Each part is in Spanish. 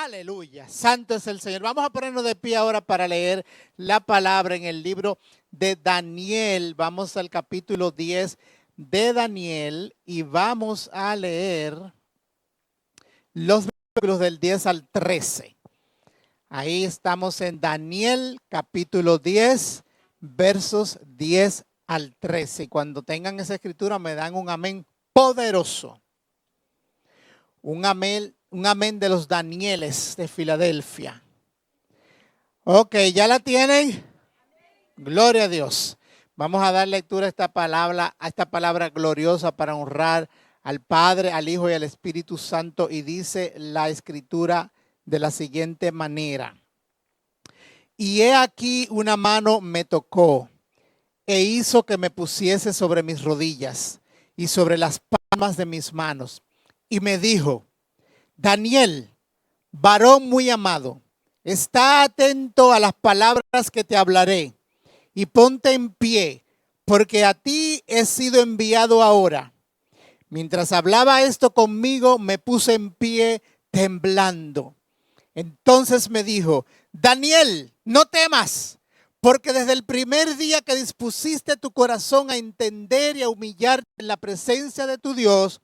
Aleluya, santo es el Señor. Vamos a ponernos de pie ahora para leer la palabra en el libro de Daniel. Vamos al capítulo 10 de Daniel y vamos a leer los versículos del 10 al 13. Ahí estamos en Daniel capítulo 10, versos 10 al 13. Y cuando tengan esa escritura me dan un amén poderoso. Un amén de los Danieles de Filadelfia. Ok, ¿ya la tienen? Gloria a Dios. Vamos a dar lectura a esta palabra gloriosa para honrar al Padre, al Hijo y al Espíritu Santo. Y dice la Escritura de la siguiente manera. Y he aquí una mano me tocó e hizo que me pusiese sobre mis rodillas y sobre las palmas de mis manos. Y me dijo: Daniel, varón muy amado, está atento a las palabras que te hablaré y ponte en pie, porque a ti he sido enviado ahora. Mientras hablaba esto conmigo, me puse en pie temblando. Entonces me dijo: Daniel, no temas, porque desde el primer día que dispusiste tu corazón a entender y a humillarte en la presencia de tu Dios,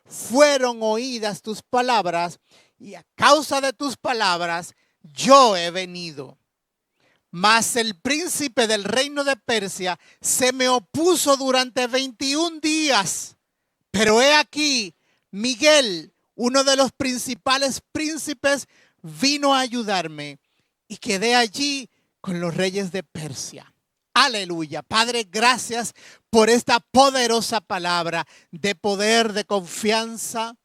fueron oídas tus palabras, y a causa de tus palabras yo he venido. Mas el príncipe del reino de Persia se me opuso durante 21 días. Pero he aquí, Miguel, uno de los principales príncipes, vino a ayudarme y quedé allí con los reyes de Persia. Aleluya. Padre, gracias por esta poderosa palabra de poder, de confianza,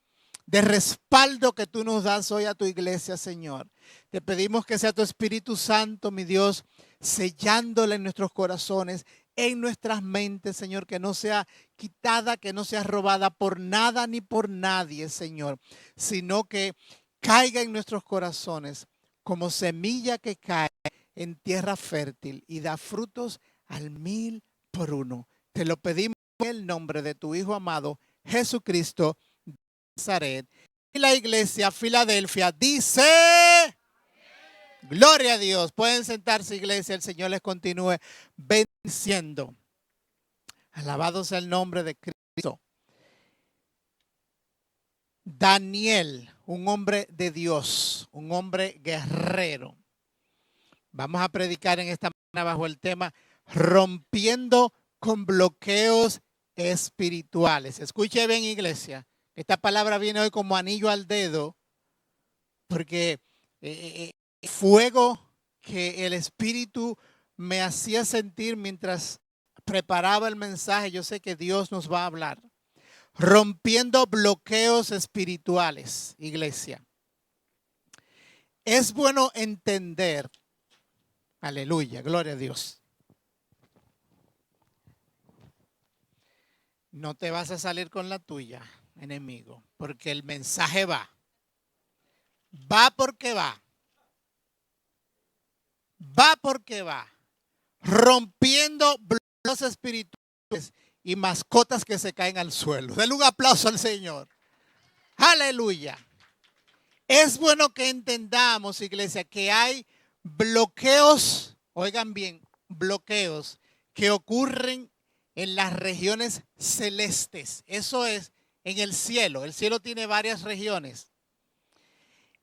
de respaldo que tú nos das hoy a tu iglesia, Señor. Te pedimos que sea tu Espíritu Santo, mi Dios, sellándola en nuestros corazones, en nuestras mentes, Señor, que no sea quitada, que no sea robada por nada ni por nadie, Señor, sino que caiga en nuestros corazones como semilla que cae en tierra fértil y da frutos al 1,000 por 1. Te lo pedimos en el nombre de tu Hijo amado, Jesucristo de Nazaret. Y la iglesia Filadelfia dice: gloria a Dios. Pueden sentarse, iglesia. El Señor les continúe bendiciendo. Alabado sea el nombre de Cristo. Daniel, un hombre de Dios, un hombre guerrero. Vamos a predicar en esta mañana bajo el tema rompiendo con bloqueos espirituales. Escuche bien, iglesia. Esta palabra viene hoy como anillo al dedo porque fuego que el Espíritu me hacía sentir mientras preparaba el mensaje. Yo sé que Dios nos va a hablar. Rompiendo bloqueos espirituales, iglesia. Es bueno entender. Aleluya, gloria a Dios. No te vas a salir con la tuya, enemigo, porque el mensaje va. Va porque va. Va porque va. Rompiendo bloqueos espirituales y mascotas que se caen al suelo. Denle un aplauso al Señor. Aleluya. Es bueno que entendamos, iglesia, que hay bloqueos, oigan bien, bloqueos que ocurren en las regiones celestes. Eso es en el cielo. El cielo tiene varias regiones.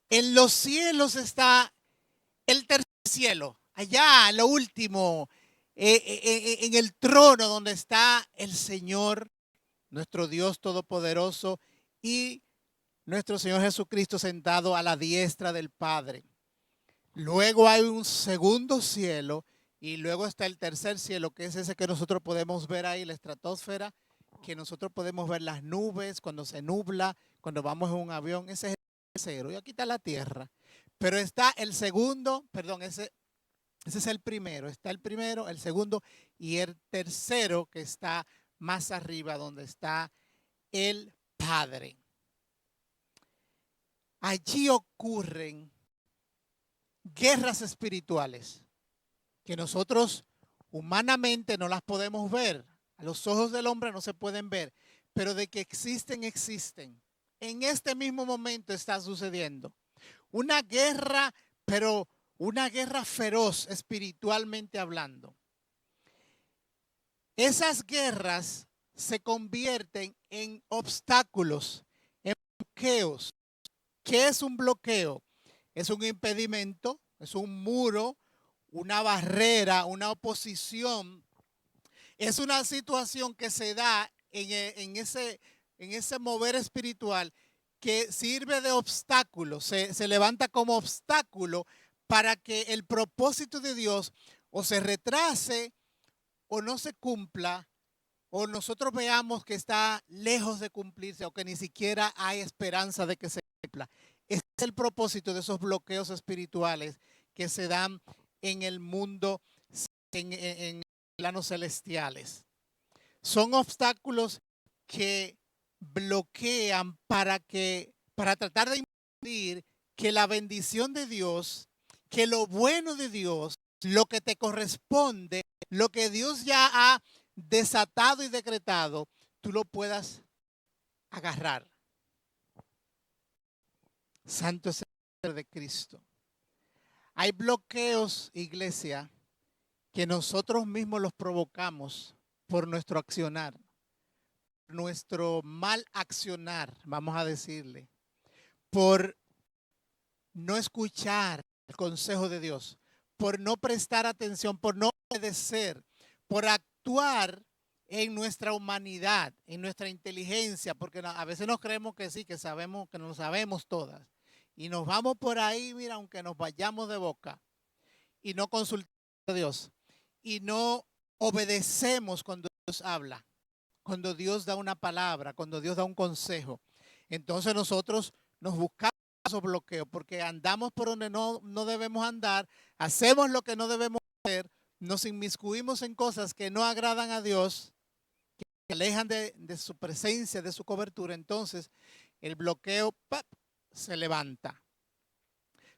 En los cielos está el tercer cielo, allá, lo último, en el trono donde está el Señor, nuestro Dios Todopoderoso, y nuestro Señor Jesucristo sentado a la diestra del Padre. Luego hay un segundo cielo y luego está el tercer cielo, que es ese que nosotros podemos ver ahí, la estratosfera, que nosotros podemos ver las nubes cuando se nubla, cuando vamos en un avión. Ese es el tercero. Y aquí está la tierra. Pero está el segundo, perdón, ese es el primero. Está el primero, el segundo y el tercero que está más arriba, donde está el Padre. Allí ocurren guerras espirituales que nosotros humanamente no las podemos ver. A los ojos del hombre no se pueden ver, pero de que existen, existen. En este mismo momento está sucediendo. una guerra, pero una guerra feroz espiritualmente hablando. Esas guerras se convierten en obstáculos, en bloqueos. ¿Qué es un bloqueo? Es un impedimento, es un muro, una barrera, una oposición. Es una situación que se da en ese mover espiritual que sirve de obstáculo, se levanta como obstáculo para que el propósito de Dios o se retrase o no se cumpla, o nosotros veamos que está lejos de cumplirse o que ni siquiera hay esperanza de que se cumpla. Ese es el propósito de esos bloqueos espirituales que se dan en el mundo, en planos celestiales. Son obstáculos que bloquean para tratar de impedir que la bendición de Dios, que lo bueno de Dios, lo que te corresponde, lo que Dios ya ha desatado y decretado, tú lo puedas agarrar. Santo es el nombre de Cristo. Hay bloqueos, iglesia, que nosotros mismos los provocamos por nuestro accionar, nuestro mal accionar, vamos a decirle, por no escuchar el consejo de Dios, por no prestar atención, por no obedecer, por actuar en nuestra humanidad, en nuestra inteligencia, porque a veces nos creemos que sí, que sabemos, que no sabemos todas. Y nos vamos por ahí, mira, aunque nos vayamos de boca y no consultamos a Dios y no obedecemos cuando Dios habla, cuando Dios da una palabra, cuando Dios da un consejo. Entonces nosotros nos buscamos esos bloqueos porque andamos por donde no debemos andar, hacemos lo que no debemos hacer, nos inmiscuimos en cosas que no agradan a Dios, que alejan de su presencia, de su cobertura. Entonces el bloqueo ¡pap!, se levanta.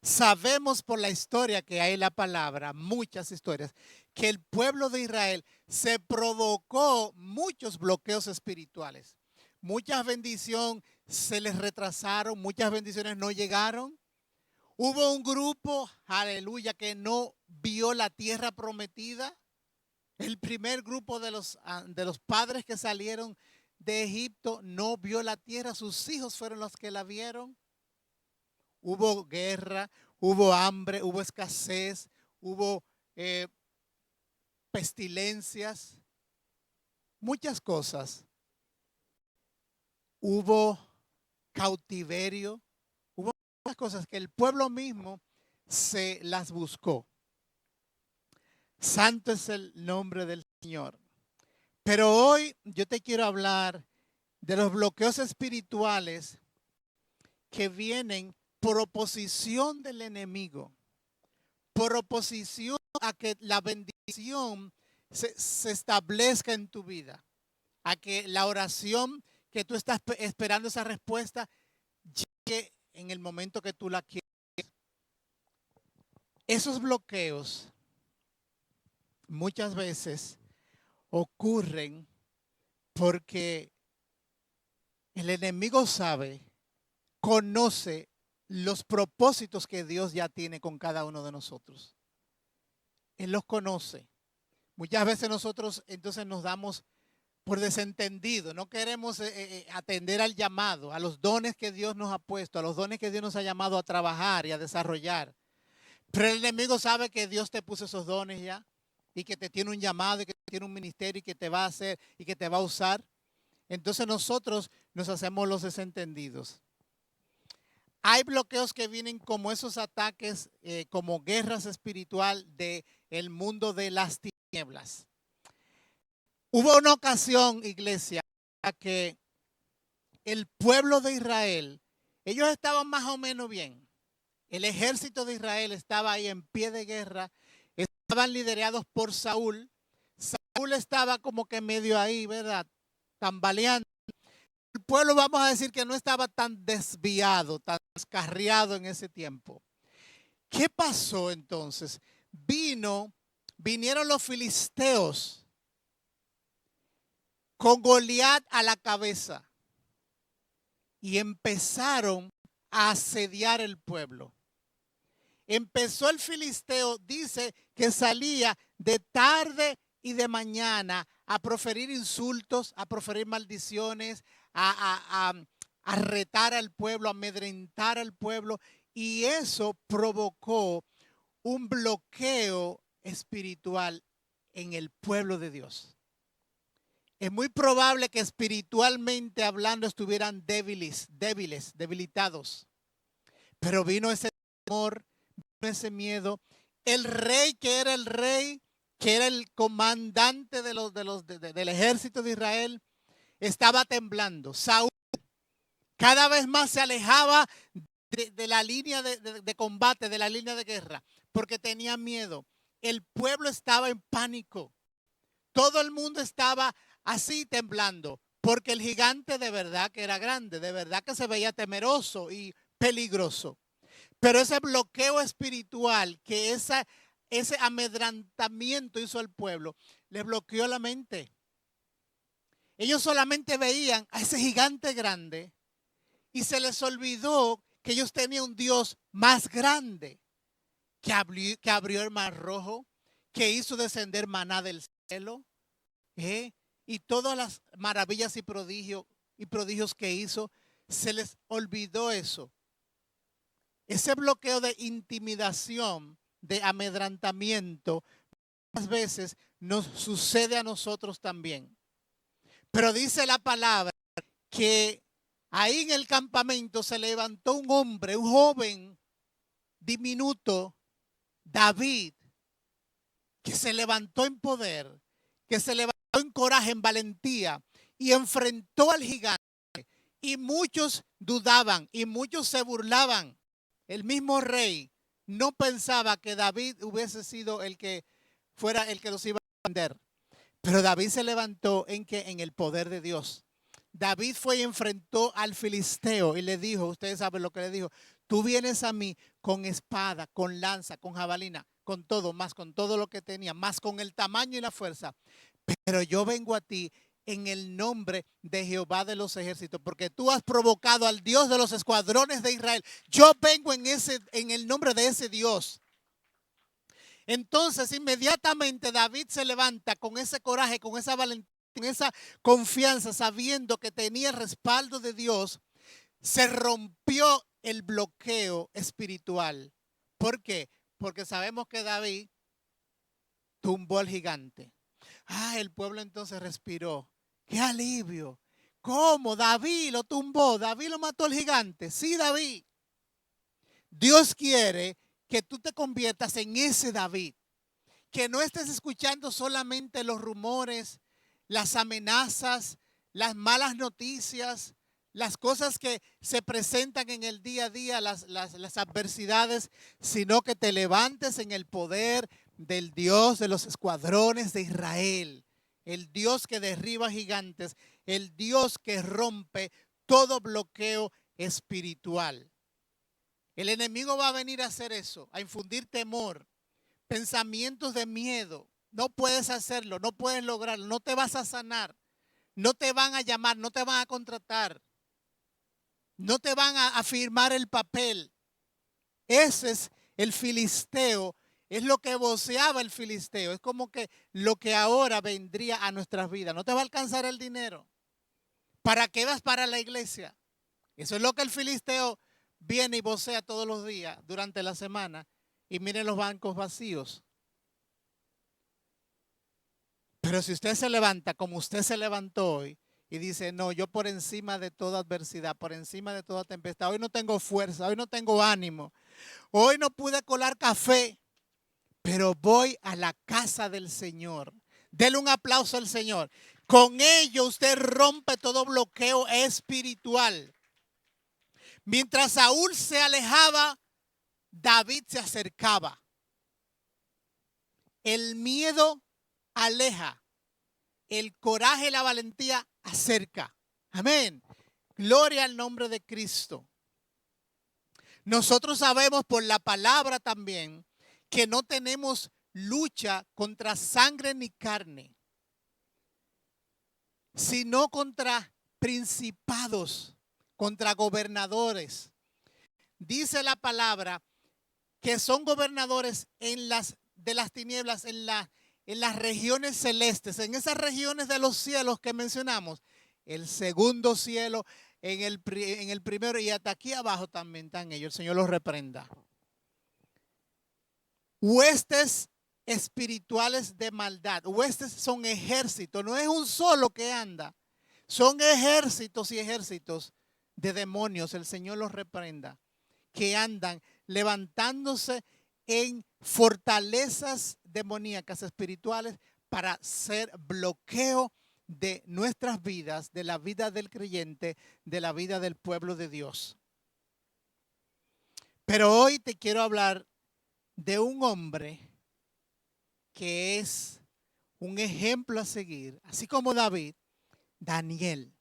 Sabemos por la historia que hay en la palabra, muchas historias, que el pueblo de Israel se provocó muchos bloqueos espirituales. Muchas bendiciones se les retrasaron, muchas bendiciones no llegaron. Hubo un grupo, aleluya, que no vio la tierra prometida. El primer grupo de los padres que salieron de Egipto no vio la tierra, sus hijos fueron los que la vieron. Hubo guerra, hubo hambre, hubo escasez, hubo pestilencias, muchas cosas. Hubo cautiverio, hubo muchas cosas que el pueblo mismo se las buscó. Santo es el nombre del Señor. Pero hoy yo te quiero hablar de los bloqueos espirituales que vienen por oposición del enemigo, por oposición a que la bendición se establezca en tu vida, a que la oración que tú estás esperando esa respuesta llegue en el momento que tú la quieres. Esos bloqueos muchas veces ocurren porque el enemigo sabe, conoce los propósitos que Dios ya tiene con cada uno de nosotros. Él los conoce. Muchas veces nosotros entonces nos damos por desentendido, no queremos atender al llamado, a los dones que Dios nos ha puesto, a los dones que Dios nos ha llamado a trabajar y a desarrollar. Pero el enemigo sabe que Dios te puso esos dones ya y que te tiene un llamado y que tiene un ministerio y que te va a hacer y que te va a usar. Entonces nosotros nos hacemos los desentendidos. Hay bloqueos que vienen como esos ataques, como guerras espirituales del mundo de las tinieblas. Hubo una ocasión, iglesia, que el pueblo de Israel, ellos estaban más o menos bien. El ejército de Israel estaba ahí en pie de guerra, estaban liderados por Saúl. Saúl estaba como que medio ahí, ¿verdad? Tambaleando. El pueblo, vamos a decir que no estaba tan desviado, tan descarriado en ese tiempo. ¿Qué pasó entonces? Vinieron los filisteos con Goliat a la cabeza y empezaron a asediar el pueblo. empezó el filisteo, dice que salía de tarde y de mañana a proferir insultos, a proferir maldiciones, a retar al pueblo, a amedrentar al pueblo. Y eso provocó un bloqueo espiritual en el pueblo de Dios. Es muy probable que espiritualmente hablando estuvieran debilitados. Pero vino ese temor, vino ese miedo. El rey, que era el rey, que era el comandante del ejército de Israel, estaba temblando. Saúl cada vez más se alejaba de la línea de combate, de la línea de guerra, porque tenía miedo. El pueblo estaba en pánico. Todo el mundo estaba así temblando, porque el gigante de verdad que era grande, de verdad que se veía temeroso y peligroso. Pero ese bloqueo espiritual que ese amedrantamiento hizo al pueblo, le bloqueó la mente. Ellos solamente veían a ese gigante grande y se les olvidó que ellos tenían un Dios más grande que abrió el mar rojo, que hizo descender maná del cielo, y todas las maravillas y prodigios que hizo. Se les olvidó eso. Ese bloqueo de intimidación, de amedrantamiento, muchas veces nos sucede a nosotros también. Pero dice la palabra que ahí en el campamento se levantó un hombre, un joven diminuto, David, que se levantó en poder, que se levantó en coraje, en valentía, y enfrentó al gigante. Y muchos dudaban y muchos se burlaban. El mismo rey no pensaba que David hubiese sido el que fuera el que los iba a defender. Pero David se levantó en el poder de Dios. David fue y enfrentó al filisteo y le dijo, ustedes saben lo que le dijo, tú vienes a mí con espada, con lanza, con jabalina, con todo, más con todo lo que tenía, más con el tamaño y la fuerza. Pero yo vengo a ti en el nombre de Jehová de los ejércitos, porque tú has provocado al Dios de los escuadrones de Israel. Yo vengo en el nombre de ese Dios. Entonces, inmediatamente David se levanta con ese coraje, con esa valentía, con esa confianza, sabiendo que tenía el respaldo de Dios. Se rompió el bloqueo espiritual. ¿Por qué? Porque sabemos que David tumbó al gigante. El pueblo entonces respiró. ¡Qué alivio! ¿Cómo? David lo tumbó, David lo mató al gigante. Sí, David. Dios quiere que tú te conviertas en ese David. Que no estés escuchando solamente los rumores, las amenazas, las malas noticias, las cosas que se presentan en el día a día, las adversidades, sino que te levantes en el poder del Dios de los escuadrones de Israel, el Dios que derriba gigantes, el Dios que rompe todo bloqueo espiritual. El enemigo va a venir a hacer eso, a infundir temor, pensamientos de miedo. No puedes hacerlo, no puedes lograrlo, no te vas a sanar, no te van a llamar, no te van a contratar, no te van a firmar el papel. Ese es el filisteo, es lo que voceaba el filisteo, es como que lo que ahora vendría a nuestras vidas. No te va a alcanzar el dinero. ¿Para qué vas para la iglesia? Eso es lo que el filisteo viene y vocea todos los días durante la semana. Y miren los bancos vacíos. Pero si usted se levanta como usted se levantó hoy y dice, no, yo por encima de toda adversidad, por encima de toda tempestad, hoy no tengo fuerza, hoy no tengo ánimo, hoy no pude colar café, pero voy a la casa del Señor. Dele un aplauso al Señor. Con ello usted rompe todo bloqueo espiritual. Mientras Saúl se alejaba, David se acercaba. El miedo aleja, el coraje y la valentía acerca. Amén. Gloria al nombre de Cristo. Nosotros sabemos por la palabra también que no tenemos lucha contra sangre ni carne, sino contra principados, contra gobernadores. Dice la palabra que son gobernadores de las tinieblas en las regiones celestes, en esas regiones de los cielos que mencionamos, el segundo cielo, en el primero y hasta aquí abajo también están ellos. El Señor los reprenda. Huestes espirituales de maldad. Huestes son ejércitos, no es un solo que anda. Son ejércitos y ejércitos de demonios. El Señor los reprenda. Que andan levantándose en fortalezas demoníacas espirituales para hacer bloqueo de nuestras vidas, de la vida del creyente, de la vida del pueblo de Dios. Pero hoy te quiero hablar de un hombre que es un ejemplo a seguir, así como David, Daniel.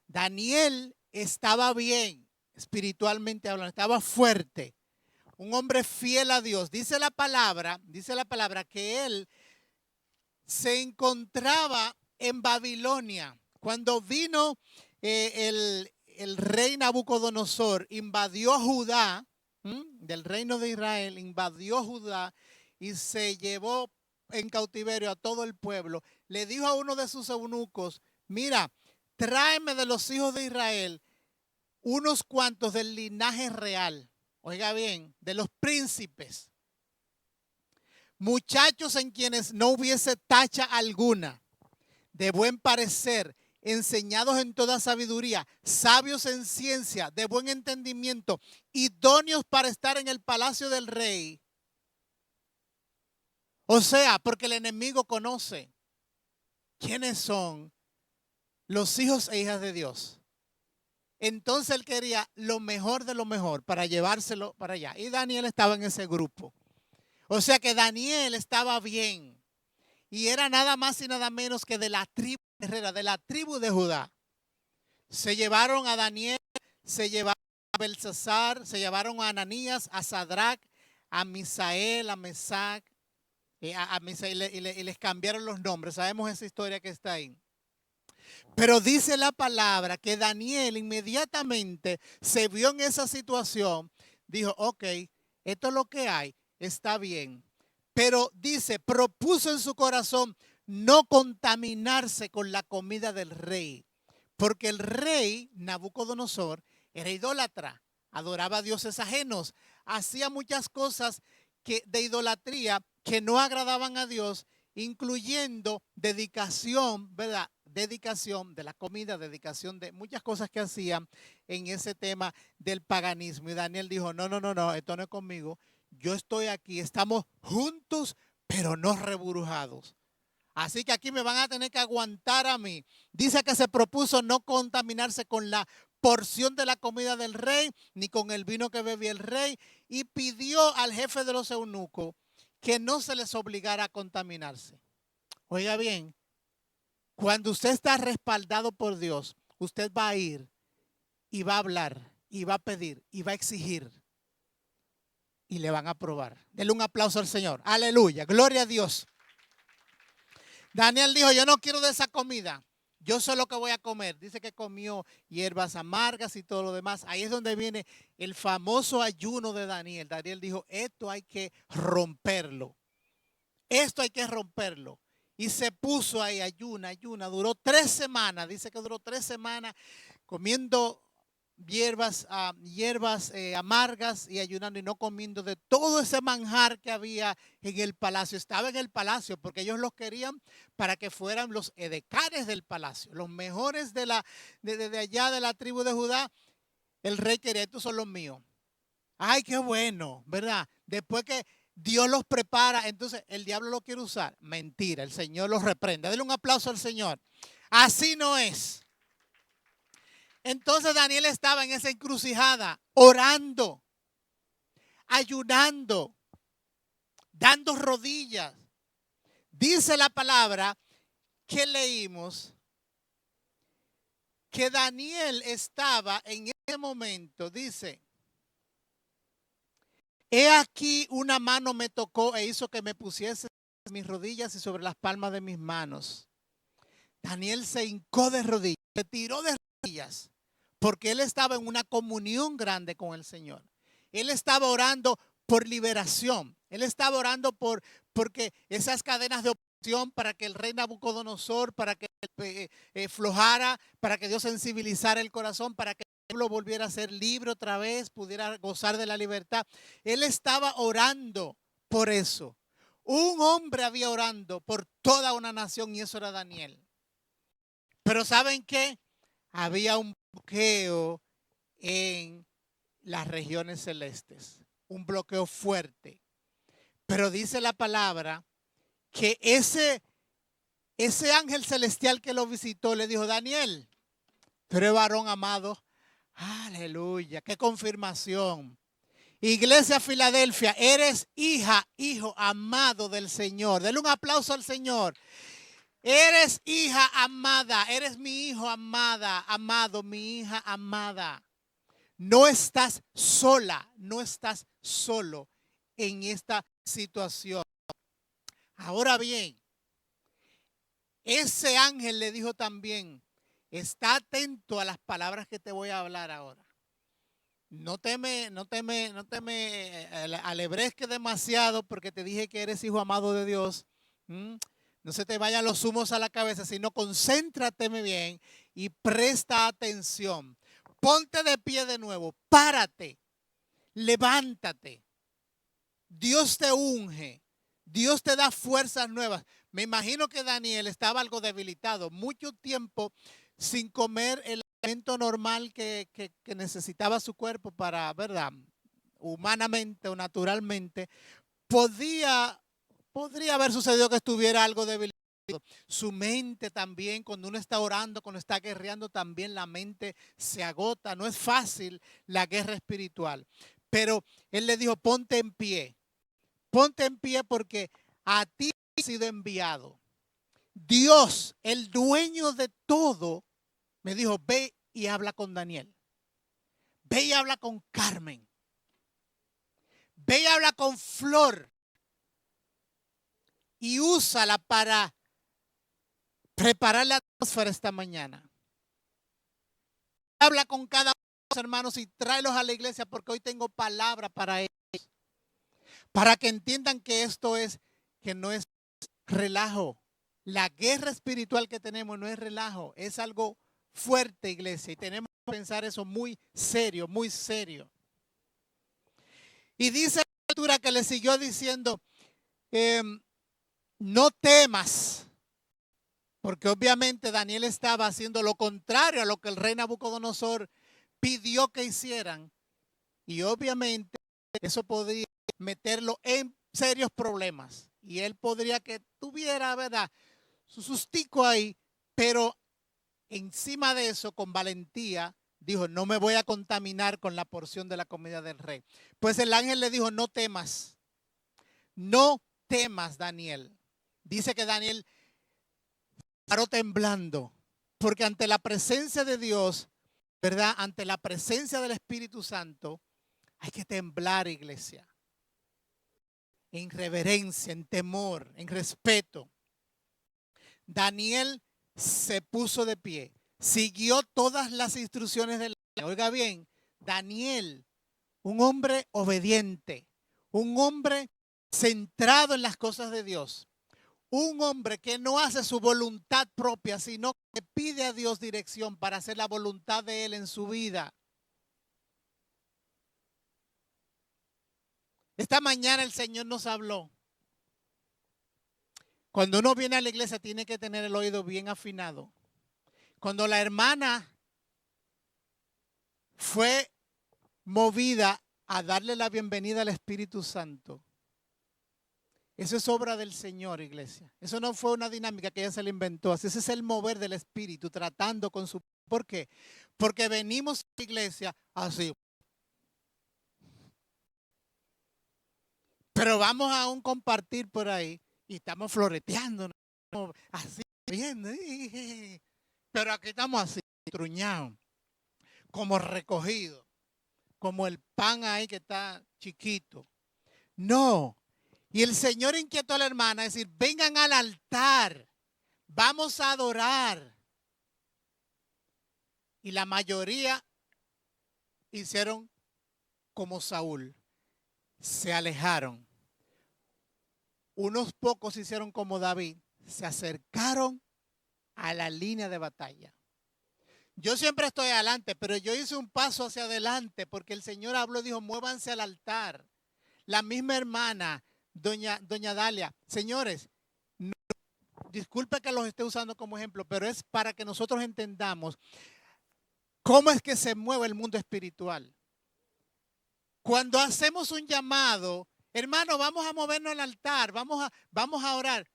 Daniel estaba bien, espiritualmente hablando, estaba fuerte, un hombre fiel a Dios. Dice la palabra que él se encontraba en Babilonia cuando vino el rey Nabucodonosor, invadió a Judá, del reino de Israel, invadió Judá y se llevó en cautiverio a todo el pueblo. Le dijo a uno de sus eunucos: mira, tráeme de los hijos de Israel unos cuantos del linaje real. Oiga bien, de los príncipes. Muchachos en quienes no hubiese tacha alguna, de buen parecer, enseñados en toda sabiduría, sabios en ciencia, de buen entendimiento, idóneos para estar en el palacio del rey. O sea, porque el enemigo conoce quiénes son los hijos e hijas de Dios. Entonces él quería lo mejor de lo mejor para llevárselo para allá. Y Daniel estaba en ese grupo. O sea que Daniel estaba bien. Y era nada más y nada menos que de la tribu guerrera, de la tribu de Judá. Se llevaron a Daniel, se llevaron a Belsasar, se llevaron a Ananías, a Sadrach, a Misael, a Mesac, y les cambiaron los nombres. Sabemos esa historia que está ahí. Pero dice la palabra que Daniel inmediatamente se vio en esa situación, dijo: ok, esto es lo que hay, está bien. Pero dice, propuso en su corazón no contaminarse con la comida del rey, porque el rey Nabucodonosor era idólatra, adoraba a dioses ajenos, hacía muchas cosas de idolatría que no agradaban a Dios, incluyendo dedicación, ¿verdad? Dedicación de la comida, dedicación de muchas cosas que hacían en ese tema del paganismo. Y Daniel dijo: no, esto no es conmigo. Yo estoy aquí, estamos juntos, pero no reburujados. Así que aquí me van a tener que aguantar a mí. Dice que se propuso no contaminarse con la porción de la comida del rey, ni con el vino que bebía el rey, y pidió al jefe de los eunucos que no se les obligara a contaminarse. Oiga bien, cuando usted está respaldado por Dios, usted va a ir y va a hablar, y va a pedir, y va a exigir, y le van a aprobar. Denle un aplauso al Señor. Aleluya, gloria a Dios. Daniel dijo: yo no quiero de esa comida, yo sé lo que voy a comer. Dice que comió hierbas amargas y todo lo demás. Ahí es donde viene el famoso ayuno de Daniel. Daniel dijo: esto hay que romperlo. Esto hay que romperlo. Y se puso ahí, ayuna. Duró 3 semanas. Dice que duró 3 semanas comiendo hierbas amargas y ayunando y no comiendo de todo ese manjar que había en el palacio. Estaba en el palacio porque ellos los querían para que fueran los edecanes del palacio, los mejores de allá de la tribu de Judá. El rey quería: estos son los míos. Ay, qué bueno, ¿verdad? Después que Dios los prepara, entonces el diablo lo quiere usar. Mentira, el Señor los reprende. Denle un aplauso al Señor. Así no es. Entonces Daniel estaba en esa encrucijada, orando, ayunando, dando rodillas. Dice la palabra que leímos que Daniel estaba en ese momento, dice: he aquí una mano me tocó e hizo que me pusiese mis rodillas y sobre las palmas de mis manos. Daniel se hincó de rodillas, se tiró de rodillas, porque él estaba en una comunión grande con el Señor. Él estaba orando por liberación. Él estaba orando porque esas cadenas de opresión, para que el rey Nabucodonosor, para que aflojara, para que Dios sensibilizara el corazón, para que el pueblo volviera a ser libre otra vez, pudiera gozar de la libertad. Él estaba orando por eso. Un hombre había orando por toda una nación y eso era Daniel. Pero ¿saben qué? Había un bloqueo en las regiones celestes, un bloqueo fuerte. Pero dice la palabra que ese ángel celestial que lo visitó le dijo: Daniel, tú eres varón amado. Aleluya, qué confirmación. Iglesia Filadelfia, eres hija, hijo amado del Señor. Denle un aplauso al Señor. Eres hija amada, eres mi hijo amada, amado, mi hija amada. No estás sola, no estás solo en esta situación. Ahora bien, ese ángel le dijo también: está atento a las palabras que te voy a hablar ahora. No te me alebresques demasiado porque te dije que eres hijo amado de Dios. No se te vayan los humos a la cabeza, sino concéntrate bien y presta atención. Ponte de pie de nuevo, párate, levántate. Dios te unge, Dios te da fuerzas nuevas. Me imagino que Daniel estaba algo debilitado, mucho tiempo sin comer el alimento normal que necesitaba su cuerpo para, ¿verdad? Humanamente o naturalmente. Podría haber sucedido que estuviera algo debilitado. Su mente también, cuando uno está orando, cuando está guerreando, también la mente se agota. No es fácil la guerra espiritual. Pero él le dijo: ponte en pie. Ponte en pie porque a ti ha sido enviado. Dios, el dueño de todo, me dijo: ve y habla con Daniel. Ve y habla con Carmen. Ve y habla con Flor. Y úsala para preparar la atmósfera esta mañana. Habla con cada uno de los hermanos y tráelos a la iglesia porque hoy tengo palabra para ellos. Para que entiendan que esto es, que no es relajo. La guerra espiritual que tenemos no es relajo, es algo fuerte, iglesia. Y tenemos que pensar eso muy serio, muy serio. Y dice la escritura que le siguió diciendo: no temas. Porque obviamente Daniel estaba haciendo lo contrario a lo que el rey Nabucodonosor pidió que hicieran. Y obviamente eso podría meterlo en serios problemas. Y él podría que tuviera, ¿verdad?, su sustico ahí. Pero encima de eso, con valentía, dijo: no me voy a contaminar con la porción de la comida del rey. Pues el ángel le dijo: no temas. No temas, Daniel. Dice que Daniel paró temblando, porque ante la presencia de Dios, ¿verdad?, ante la presencia del Espíritu Santo, hay que temblar, iglesia. En reverencia, en temor, en respeto. Daniel se puso de pie, siguió todas las instrucciones del ángel. Oiga bien, Daniel, un hombre obediente, un hombre centrado en las cosas de Dios. Un hombre que no hace su voluntad propia, sino que pide a Dios dirección para hacer la voluntad de Él en su vida. Esta mañana el Señor nos habló. Cuando uno viene a la iglesia tiene que tener el oído bien afinado. Cuando la hermana fue movida a darle la bienvenida al Espíritu Santo, eso es obra del Señor, iglesia. Eso no fue una dinámica que ella se le inventó. Ese es el mover del Espíritu, tratando con su... ¿Por qué? Porque venimos a la iglesia así. Pero vamos a un compartir por ahí y estamos floreteando, así, viendo. Pero aquí estamos así, truñados, como recogidos, como el pan ahí que está chiquito. No. Y el Señor inquietó a la hermana, es decir: vengan al altar, vamos a adorar. Y la mayoría hicieron como Saúl. se alejaron. Unos pocos hicieron como David, se acercaron a la línea de batalla. Yo siempre estoy adelante, pero yo hice un paso hacia adelante porque el Señor habló y dijo, muévanse al altar. La misma hermana, doña Dalia, señores, no, disculpe que los esté usando como ejemplo, pero es para que nosotros entendamos cómo es que se mueve el mundo espiritual. Cuando hacemos un llamado, hermano, vamos a movernos al altar, vamos a orar,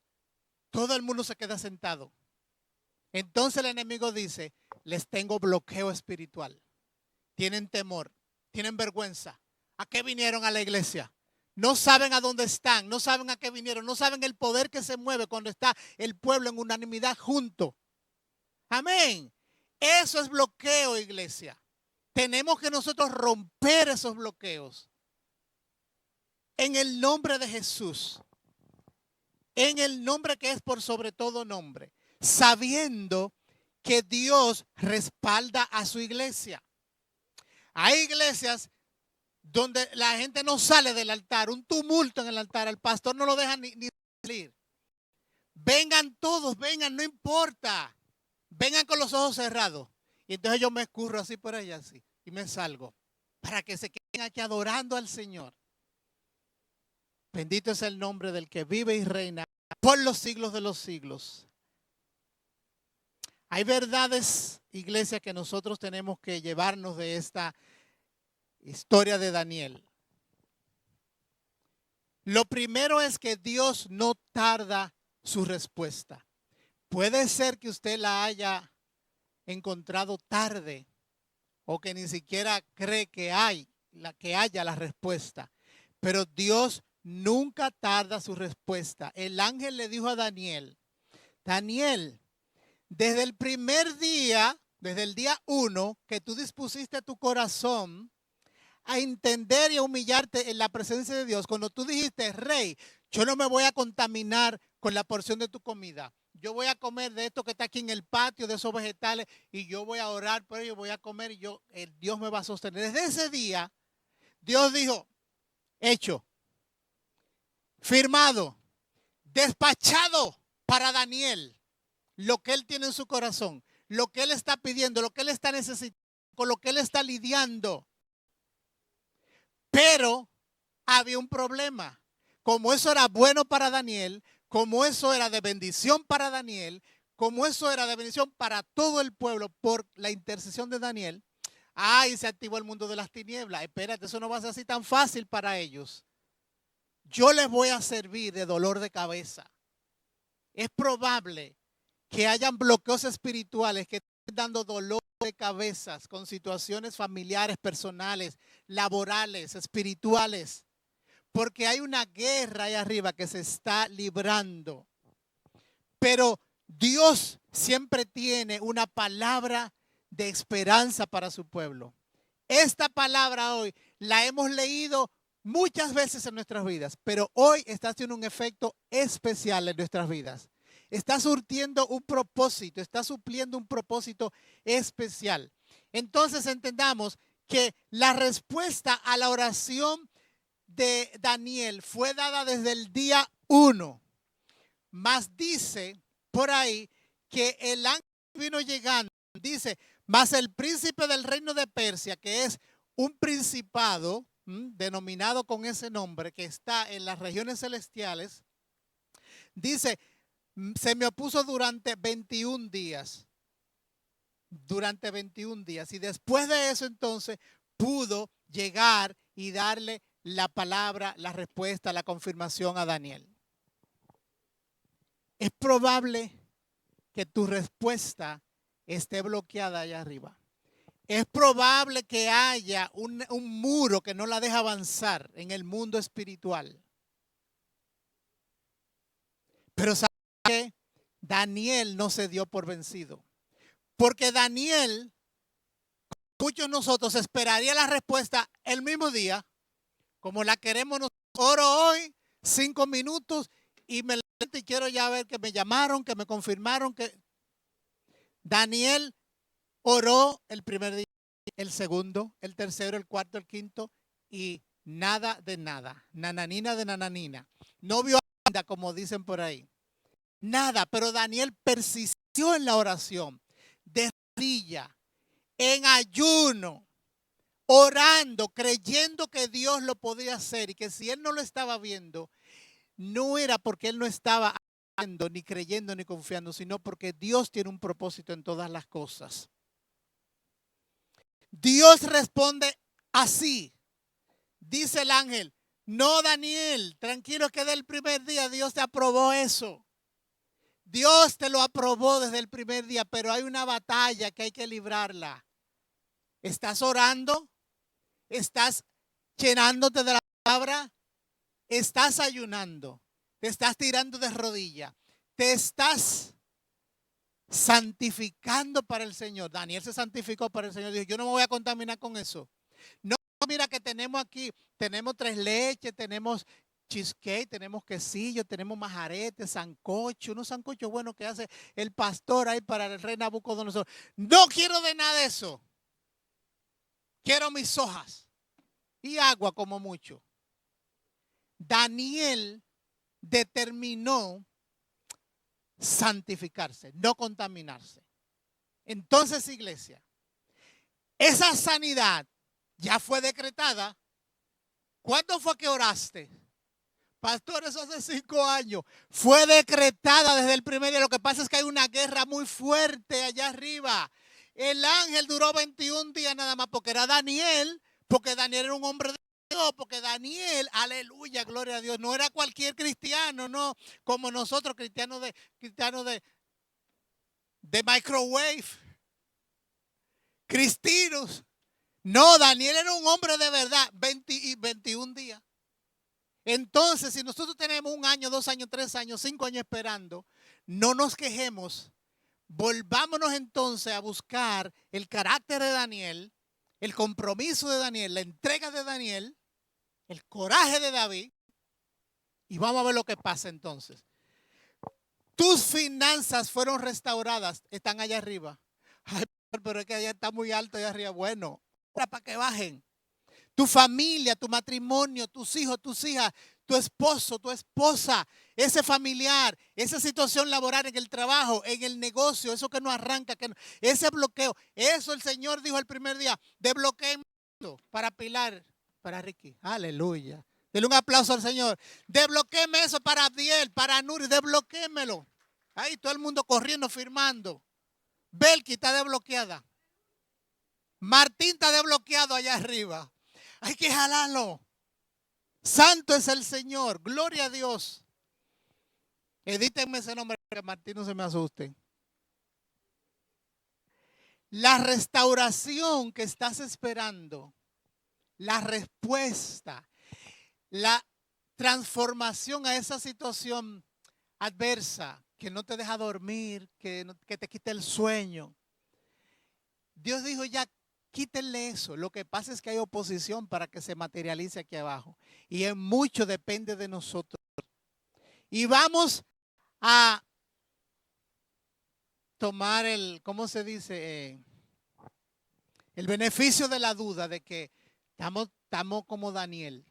todo el mundo se queda sentado. Entonces el enemigo dice, les tengo bloqueo espiritual. Tienen temor, tienen vergüenza. ¿A qué vinieron a la iglesia? No saben a dónde están, no saben a qué vinieron, no saben el poder que se mueve cuando está el pueblo en unanimidad junto. Amén. Eso es bloqueo, iglesia. Tenemos que nosotros romper esos bloqueos. En el nombre de Jesús. En el nombre que es por sobre todo nombre. Sabiendo que Dios respalda a su iglesia. Hay iglesias donde la gente no sale del altar, un tumulto en el altar, el pastor no lo deja ni salir. Vengan todos, vengan, no importa. Vengan con los ojos cerrados. Y entonces yo me escurro así por allá, así, y me salgo. Para que se queden aquí adorando al Señor. Bendito es el nombre del que vive y reina por los siglos de los siglos. Hay verdades, iglesia, que nosotros tenemos que llevarnos de esta historia de Daniel. Lo primero es que Dios no tarda su respuesta. Puede ser que usted la haya encontrado tarde o que ni siquiera cree que haya la respuesta. Pero Dios nunca tarda su respuesta. El ángel le dijo a Daniel, Daniel, desde el primer día, desde el día 1 que tú dispusiste tu corazón a entender y a humillarte en la presencia de Dios, cuando tú dijiste, Rey, yo no me voy a contaminar con la porción de tu comida. Yo voy a comer de esto que está aquí en el patio, de esos vegetales, y yo voy a orar por ello, voy a comer y Dios me va a sostener. Desde ese día, Dios dijo, hecho, firmado, despachado para Daniel, lo que él tiene en su corazón, lo que él está pidiendo, lo que él está necesitando, con lo que él está lidiando. Pero había un problema. Como eso era bueno para Daniel, como eso era de bendición para Daniel, como eso era de bendición para todo el pueblo por la intercesión de Daniel, se activó el mundo de las tinieblas. Espérate, eso no va a ser así tan fácil para ellos. Yo les voy a servir de dolor de cabeza. Es probable que hayan bloqueos espirituales que estén dando dolor de cabezas con situaciones familiares, personales, laborales, espirituales. Porque hay una guerra ahí arriba que se está librando. Pero Dios siempre tiene una palabra de esperanza para su pueblo. Esta palabra hoy la hemos leído muchas veces en nuestras vidas, pero hoy está haciendo un efecto especial en nuestras vidas. Está surtiendo un propósito, está supliendo un propósito especial. Entonces entendamos que la respuesta a la oración de Daniel fue dada desde el día 1. Mas dice por ahí que el ángel vino llegando, dice, mas el príncipe del reino de Persia, que es un principado denominado con ese nombre, que está en las regiones celestiales, dice, se me opuso durante 21 días. Durante 21 días. Y después de eso entonces pudo llegar y darle la palabra, la respuesta, la confirmación a Daniel. Es probable que tu respuesta esté bloqueada allá arriba. Es probable que haya un muro que no la deja avanzar en el mundo espiritual. Pero ¿sabe qué? Daniel no se dio por vencido. Porque Daniel, muchos de nosotros, esperaría la respuesta el mismo día, como la queremos nosotros. Oro hoy, 5 minutos, y me levanto y quiero ya ver que me llamaron, que me confirmaron que Daniel oró el primer día, el segundo, el tercero, el cuarto, el quinto, y nada de nada, nananina de nananina. No vio nada, como dicen por ahí. Nada, pero Daniel persistió en la oración, de rodilla, en ayuno, orando, creyendo que Dios lo podía hacer y que si él no lo estaba viendo, no era porque él no estaba haciendo, ni creyendo, ni confiando, sino porque Dios tiene un propósito en todas las cosas. Dios responde así. Dice el ángel, no, Daniel, tranquilo que del primer día Dios te aprobó eso. Dios te lo aprobó desde el primer día, pero hay una batalla que hay que librarla. ¿Estás orando? ¿Estás llenándote de la palabra? ¿Estás ayunando? ¿Te estás tirando de rodillas? ¿Te estás santificando para el Señor? Daniel se santificó para el Señor. Dijo, yo no me voy a contaminar con eso. No, mira que tenemos aquí, tenemos 3 leches, tenemos cheesecake, tenemos quesillo, tenemos majarete, sancocho, unos sancochos buenos que hace el pastor ahí para el rey Nabucodonosor. No quiero de nada de eso. Quiero mis hojas y agua como mucho. Daniel determinó santificarse, no contaminarse. Entonces, iglesia, esa sanidad ya fue decretada. ¿Cuándo fue que oraste? Pastor, eso hace 5 años. Fue decretada desde el primer día. Lo que pasa es que hay una guerra muy fuerte allá arriba. El ángel duró 21 días nada más porque era Daniel, porque Daniel era un hombre de Dios, porque Daniel, aleluya, gloria a Dios, no era cualquier cristiano, no, como nosotros cristianos de microwave, cristinos. No, Daniel era un hombre de verdad, 21 días. Entonces, si nosotros tenemos 1 año, 2 años, 3 años, 5 años esperando, no nos quejemos. Volvámonos entonces a buscar el carácter de Daniel, el compromiso de Daniel, la entrega de Daniel, el coraje de David. Y vamos a ver lo que pasa entonces. Tus finanzas fueron restauradas, están allá arriba. Ay, pero es que allá está muy alto allá arriba. Bueno, para que bajen. Tu familia, tu matrimonio, tus hijos, tus hijas, tu esposo, tu esposa, ese familiar, esa situación laboral en el trabajo, en el negocio, eso que no arranca, ese bloqueo, eso el Señor dijo el primer día, desbloqueen para Pilar, para Ricky, aleluya. Dele un aplauso al Señor. Desbloquéeme eso para Abdiel, para Nuri, desbloquémelo. Ahí todo el mundo corriendo, firmando. Belki está desbloqueada. Martín está desbloqueado allá arriba. Hay que jalarlo. Santo es el Señor. Gloria a Dios. Edítenme ese nombre para que Martín no se me asuste. La restauración que estás esperando, la respuesta, la transformación a esa situación adversa que no te deja dormir, que te quita el sueño. Dios dijo ya, quítenle eso. Lo que pasa es que hay oposición para que se materialice aquí abajo. Y en mucho depende de nosotros. Y vamos a tomar ¿cómo se dice? El beneficio de la duda de que estamos como Daniel.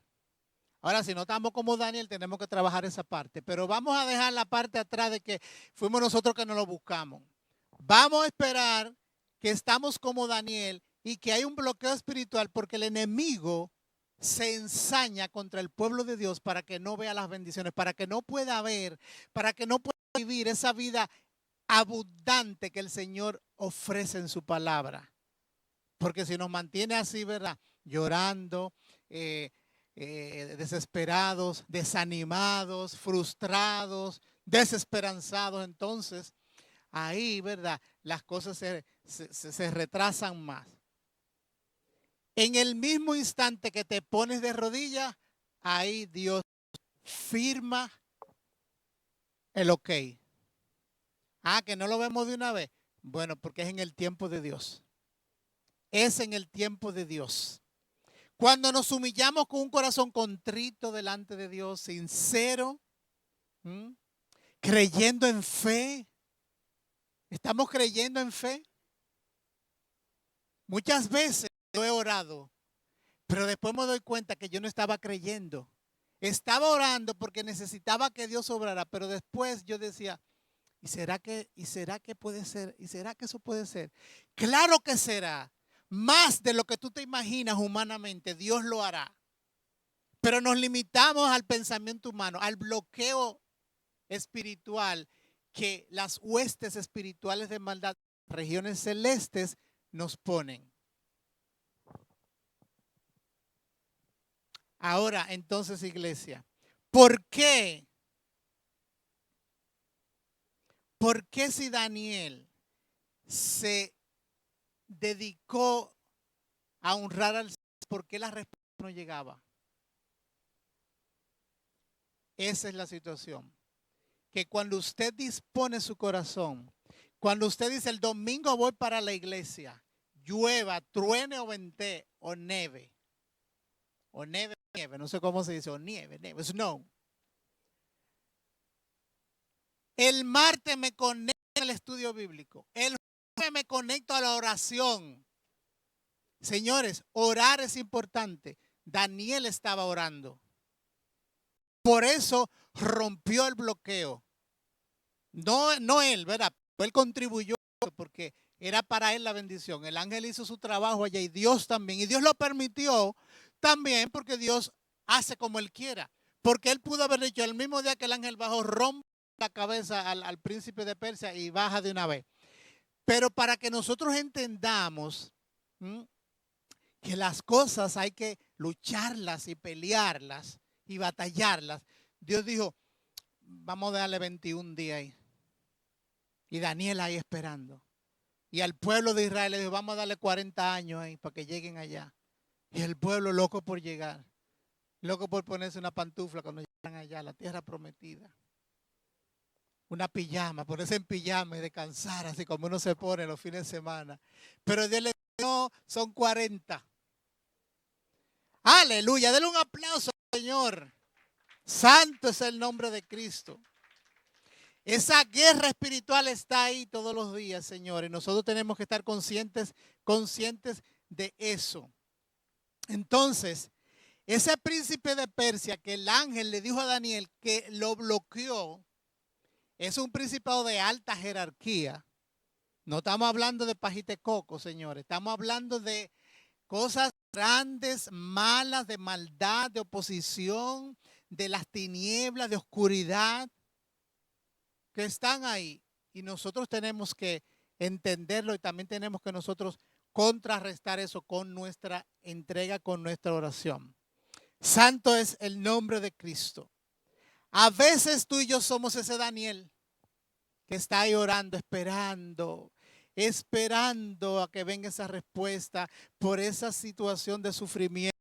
Ahora, si no estamos como Daniel, tenemos que trabajar esa parte. Pero vamos a dejar la parte atrás de que fuimos nosotros que nos lo buscamos. Vamos a esperar que estamos como Daniel y que hay un bloqueo espiritual porque el enemigo se ensaña contra el pueblo de Dios para que no vea las bendiciones, para que no pueda ver, para que no pueda vivir esa vida abundante que el Señor ofrece en su palabra. Porque si nos mantiene así, ¿verdad? Llorando, desesperados, desanimados, frustrados, desesperanzados, entonces ahí, ¿verdad? Las cosas se retrasan más. En el mismo instante que te pones de rodillas, ahí Dios firma el ok. Ah, que no lo vemos de una vez. Bueno, porque es en el tiempo de Dios. Es en el tiempo de Dios. Cuando nos humillamos con un corazón contrito delante de Dios, sincero, creyendo en fe. ¿Estamos creyendo en fe? Muchas veces yo he orado, Pero después me doy cuenta que yo no estaba creyendo. Estaba orando porque necesitaba que Dios obrara, pero después yo decía, ¿y será que puede ser? ¿Y será que eso puede ser? Claro que será. Más de lo que tú te imaginas humanamente, Dios lo hará. Pero nos limitamos al pensamiento humano, al bloqueo espiritual que las huestes espirituales de maldad, regiones celestes, nos ponen. Ahora, entonces, iglesia, ¿por qué? ¿Por qué si Daniel se dedicó a honrar al Señor, por qué la respuesta no llegaba? Esa es la situación. Que cuando usted dispone su corazón, cuando usted dice el domingo voy para la iglesia, llueva, truene o vente o nieve, no sé cómo se dice, o nieve, snow. El martes me conecto al estudio bíblico, el jueves me conecto a la oración. Señores, orar es importante. Daniel estaba orando. Por eso rompió el bloqueo. No él, ¿verdad? Él contribuyó porque era para él la bendición. El ángel hizo su trabajo allá y Dios también. Y Dios lo permitió también porque Dios hace como él quiera. Porque él pudo haber dicho el mismo día que el ángel bajó, rompe la cabeza al príncipe de Persia y baja de una vez. Pero para que nosotros entendamos que las cosas hay que lucharlas y pelearlas y batallarlas, Dios dijo, vamos a darle 21 días ahí. Y Daniel ahí esperando. Y al pueblo de Israel le dijo, vamos a darle 40 años ahí para que lleguen allá. Y el pueblo loco por llegar. Loco por ponerse una pantufla cuando llegan allá a la tierra prometida. Una pijama, ponerse en pijama y descansar así como uno se pone los fines de semana. Pero Dios le dijo, no, son 40. Aleluya, denle un aplauso al Señor. Santo es el nombre de Cristo. Esa guerra espiritual está ahí todos los días, señores. Nosotros tenemos que estar conscientes de eso. Entonces, ese príncipe de Persia que el ángel le dijo a Daniel que lo bloqueó, es un principado de alta jerarquía. No estamos hablando de pajite coco, señores. Estamos hablando de cosas grandes, malas, de maldad, de oposición, de las tinieblas, de oscuridad, que están ahí. Y nosotros tenemos que entenderlo y también tenemos que nosotros contrarrestar eso con nuestra entrega, con nuestra oración. Santo es el nombre de Cristo. A veces tú y yo somos ese Daniel que está ahí orando, esperando a que venga esa respuesta por esa situación de sufrimiento,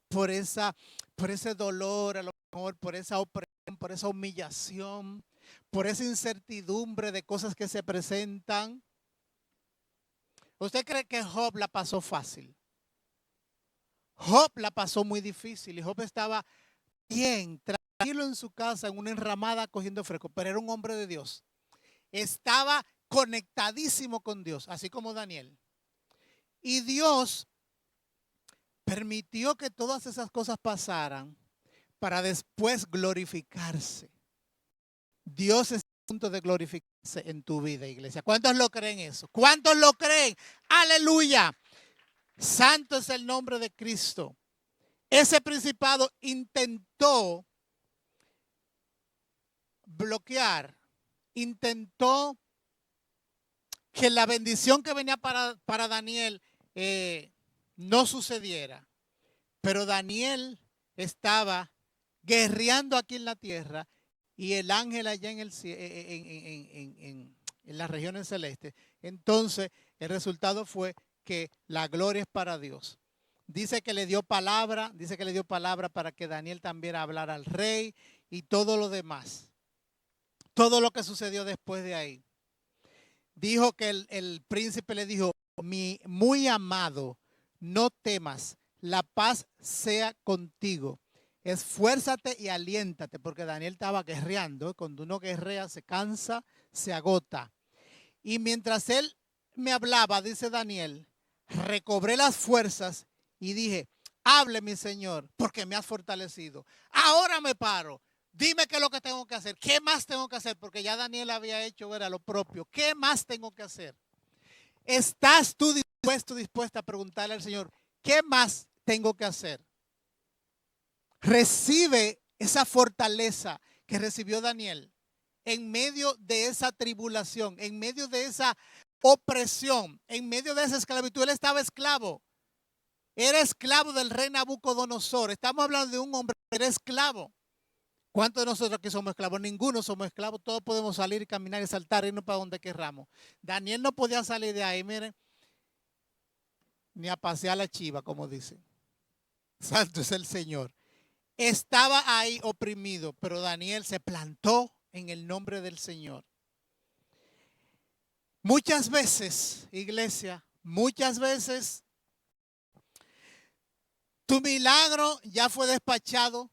por ese dolor, a lo mejor por esa opresión, por esa humillación, por esa incertidumbre de cosas que se presentan. ¿Usted cree que Job la pasó fácil? Job la pasó muy difícil y Job estaba bien, tranquilo en su casa, en una enramada cogiendo fresco, pero era un hombre de Dios. Estaba conectadísimo con Dios, así como Daniel. Y Dios permitió que todas esas cosas pasaran para después glorificarse. Dios está a punto de glorificarse en tu vida, iglesia. ¿Cuántos lo creen eso? ¿Cuántos lo creen? Aleluya. Santo es el nombre de Cristo. Ese principado intentó bloquear, intentó que la bendición que venía para Daniel no sucediera. Pero Daniel estaba guerreando aquí en la tierra y el ángel allá en las regiones celestes. Entonces, el resultado fue que la gloria es para Dios. Dice que le dio palabra para que Daniel también hablara al rey y todo lo demás. Todo lo que sucedió después de ahí. Dijo que el príncipe le dijo, mi muy amado, no temas, la paz sea contigo. Esfuérzate y aliéntate, porque Daniel estaba guerreando. Cuando uno guerrea se cansa, se agota. Y mientras él me hablaba, dice Daniel, recobré las fuerzas y dije, Hable, mi Señor, porque me has fortalecido. Ahora me paro. Dime qué es lo que tengo que hacer. ¿Qué más tengo que hacer? Porque ya Daniel había hecho, era lo propio. ¿Qué más tengo que hacer? ¿Estás tú dispuesta a preguntarle al Señor, qué más tengo que hacer? Recibe esa fortaleza que recibió Daniel en medio de esa tribulación, en medio de esa opresión, en medio de esa esclavitud. Él estaba esclavo. Era esclavo del rey Nabucodonosor. Estamos hablando de un hombre que era esclavo. ¿Cuántos de nosotros aquí somos esclavos? Ninguno somos esclavos. Todos podemos salir y caminar y saltar y irnos para donde querramos. Daniel no podía salir de ahí, miren, ni a pasear la chiva, como dicen. Santo es el Señor. Estaba ahí oprimido, pero Daniel se plantó en el nombre del Señor. Muchas veces, iglesia, muchas veces tu milagro ya fue despachado,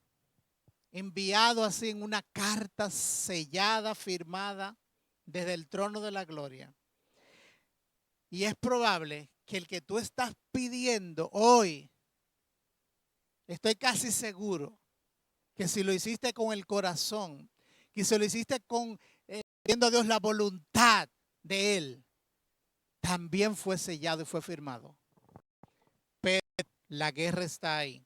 enviado así en una carta sellada, firmada desde el trono de la gloria. Y es probable que el que tú estás pidiendo hoy, estoy casi seguro que si lo hiciste con el corazón, que si lo hiciste con pidiendo a Dios la voluntad de Él, también fue sellado y fue firmado. Pero la guerra está ahí.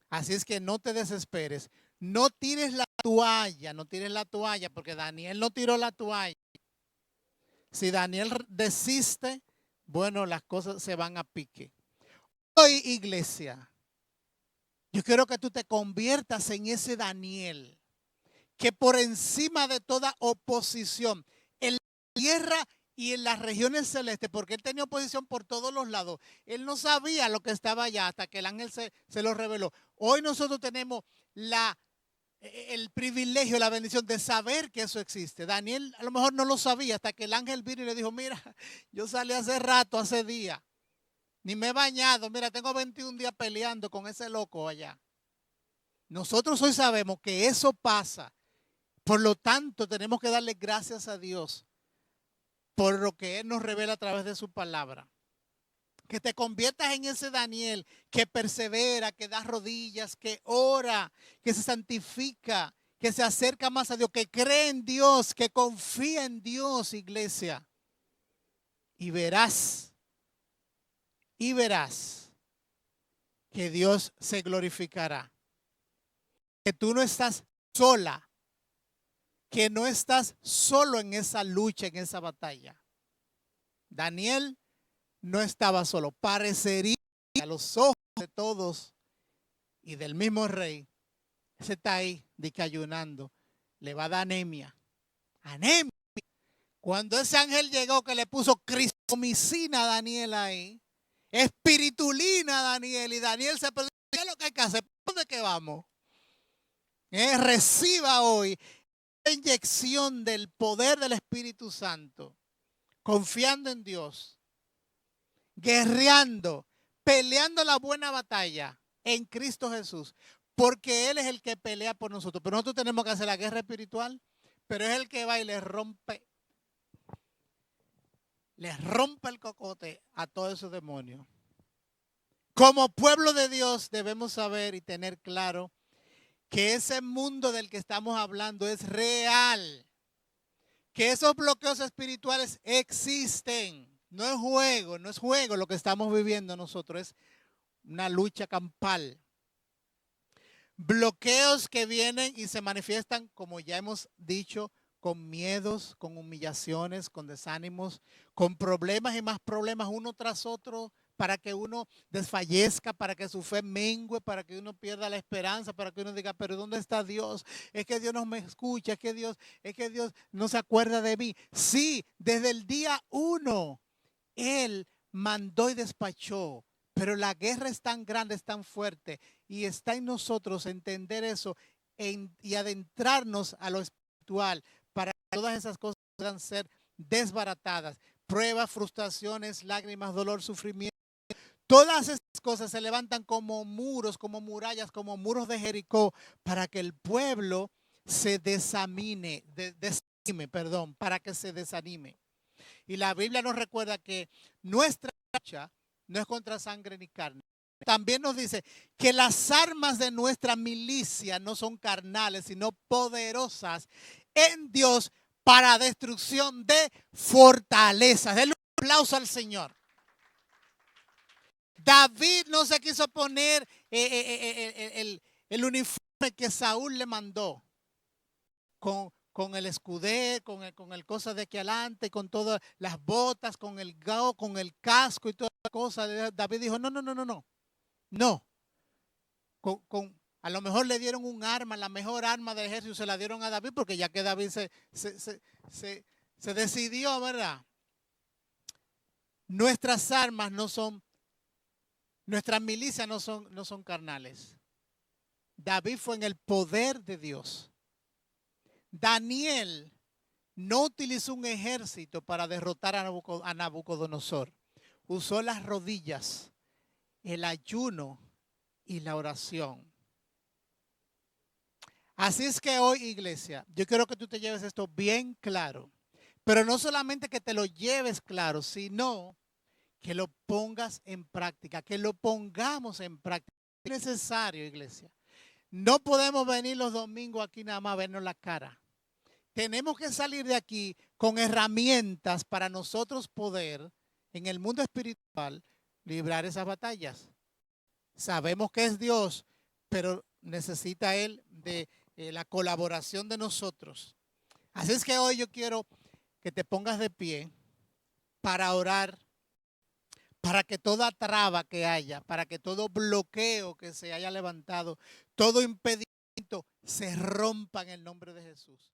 Así es que no te desesperes. No tires la toalla, no tires la toalla, porque Daniel no tiró la toalla. Si Daniel desiste, bueno, las cosas se van a pique. Hoy, iglesia, yo quiero que tú te conviertas en ese Daniel, que por encima de toda oposición, en la tierra y en las regiones celestes, porque él tenía oposición por todos los lados, él no sabía lo que estaba allá hasta que el ángel se lo reveló. Hoy nosotros tenemos el privilegio, la bendición de saber que eso existe. Daniel a lo mejor no lo sabía hasta que el ángel vino y le dijo, mira, yo salí hace rato, hace días, ni me he bañado, mira, tengo 21 días peleando con ese loco allá. Nosotros hoy sabemos que eso pasa. Por lo tanto, tenemos que darle gracias a Dios por lo que Él nos revela a través de su palabra. Que te conviertas en ese Daniel que persevera, que da rodillas, que ora, que se santifica, que se acerca más a Dios, que cree en Dios, que confía en Dios, iglesia. Y verás que Dios se glorificará. Que tú no estás sola, que no estás solo en esa lucha, en esa batalla. Daniel no estaba solo. Parecería a los ojos de todos y del mismo rey, ese está ahí ayunando, le va a dar anemia. Anemia. Cuando ese ángel llegó que le puso crisomicina a Daniel ahí, espiritulina a Daniel, y Daniel se perdió. ¿Qué es lo que hay que hacer? ¿Dónde que vamos? Reciba hoy la inyección del poder del Espíritu Santo, confiando en Dios, guerreando, peleando la buena batalla en Cristo Jesús, porque Él es el que pelea por nosotros. Pero nosotros tenemos que hacer la guerra espiritual, pero es el que va y le rompe el cocote a todos esos demonios. Como pueblo de Dios debemos saber y tener claro que ese mundo del que estamos hablando es real, que esos bloqueos espirituales existen. No es juego lo que estamos viviendo nosotros, es una lucha campal. Bloqueos que vienen y se manifiestan, como ya hemos dicho, con miedos, con humillaciones, con desánimos, con problemas y más problemas uno tras otro, para que uno desfallezca, para que su fe mengue, para que uno pierda la esperanza, para que uno diga, pero ¿dónde está Dios? Es que Dios no me escucha, es que Dios no se acuerda de mí. Sí, desde el día 1, Él mandó y despachó, pero la guerra es tan grande, es tan fuerte, y está en nosotros entender eso y adentrarnos a lo espiritual para que todas esas cosas puedan ser desbaratadas. Pruebas, frustraciones, lágrimas, dolor, sufrimiento. Todas esas cosas se levantan como muros, como murallas, como muros de Jericó, para que el pueblo se desanime, para que se desanime. Y la Biblia nos recuerda que nuestra lucha no es contra sangre ni carne, También nos dice que las armas de nuestra milicia no son carnales, sino poderosas en Dios para destrucción de fortalezas. Denle un aplauso al Señor. David no se quiso poner el uniforme que Saúl le mandó con el escudero, con el cosa de aquí adelante, con todas las botas, con el gao, con el casco y toda la cosa. David dijo, no, no, no, no, no. No. A lo mejor le dieron un arma, la mejor arma del ejército se la dieron a David porque ya que David se decidió, ¿verdad? Nuestras armas no son, nuestras milicias no son carnales. David fue en el poder de Dios. Daniel no utilizó un ejército para derrotar a Nabucodonosor. Usó las rodillas, el ayuno y la oración. Así es que hoy, iglesia, yo quiero que tú te lleves esto bien claro. Pero no solamente que te lo lleves claro, sino que lo pongas en práctica, que lo pongamos en práctica. Es necesario, iglesia. No podemos venir los domingos aquí nada más a vernos la cara. Tenemos que salir de aquí con herramientas para nosotros poder, en el mundo espiritual, librar esas batallas. Sabemos que es Dios, pero necesita Él de la colaboración de nosotros. Así es que hoy yo quiero que te pongas de pie para orar, para que toda traba que haya, para que todo bloqueo que se haya levantado, todo impedimento se rompa en el nombre de Jesús.